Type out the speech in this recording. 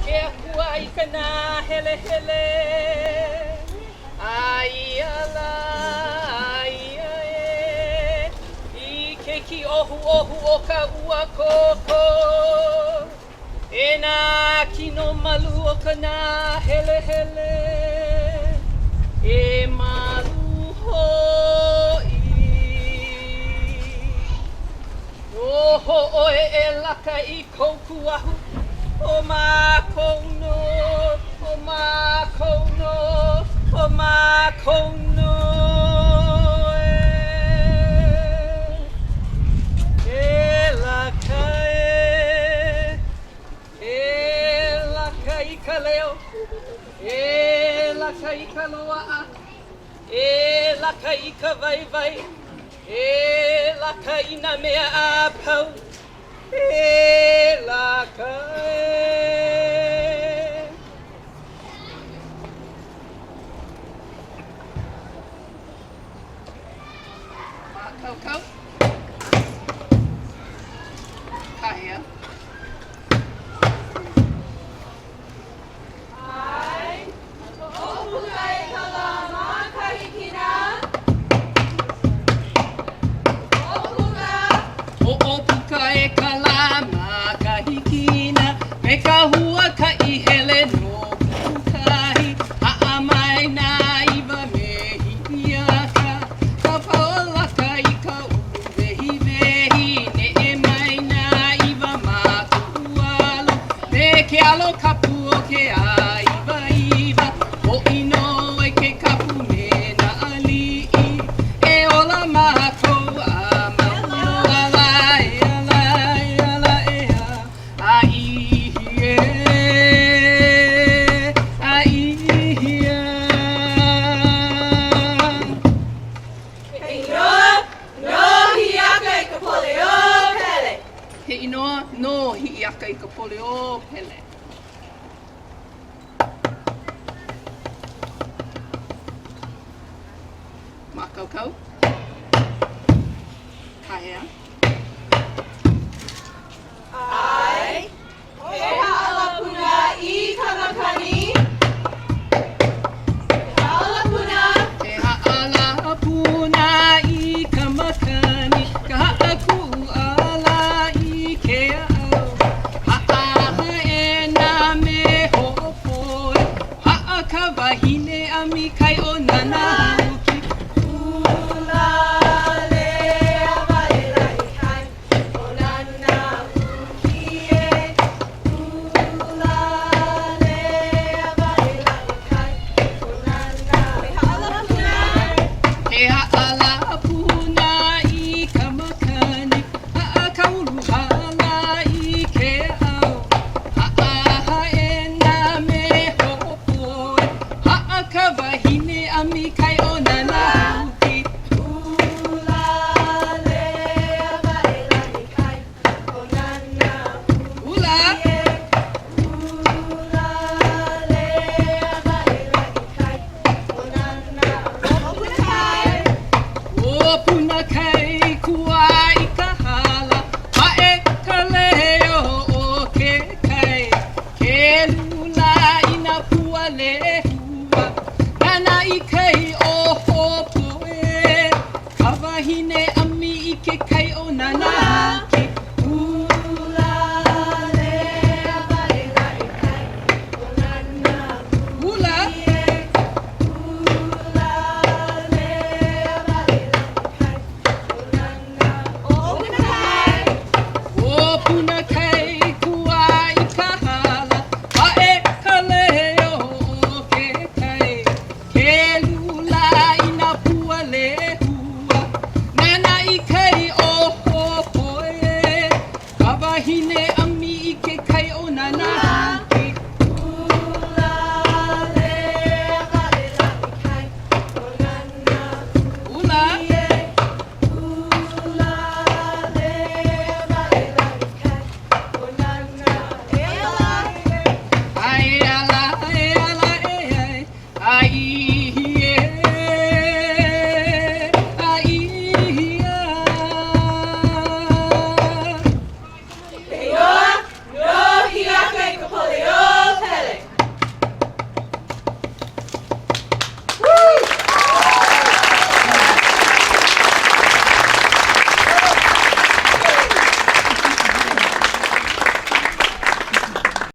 Ke akua I kana hele hele. Ai ala, ai ae. I ke ki ohu ohu o ka ua koko. E nā kino malu o kana hele hele. E malu ho'i. Oho oe e laka I kouku ahu. O mākou no, o mākou no, o mākou no e laka I ka leo, e laka I ka loa'a, e laka I ka vai vai, e laka I nā mea a pau. E laka Kau Kaya Ai Opu kai kalama kahikina Opu kai kalama kahikina Me ka hua ka I hele no kukahi Ha'a mai nā iwa me hihiaka Ka paola ka I ka ulu vehi vehi Ne e mai nā iwa ma kuhualo Me ke alo kapu o ke a iwa iwa O ino e ke kapu me na ali'i E ola mākou a mahuno ala e ala e ala e a ihie a ihie He inoa no hiaka I ka pole o pele He inoa no hiaka I ka pole o pele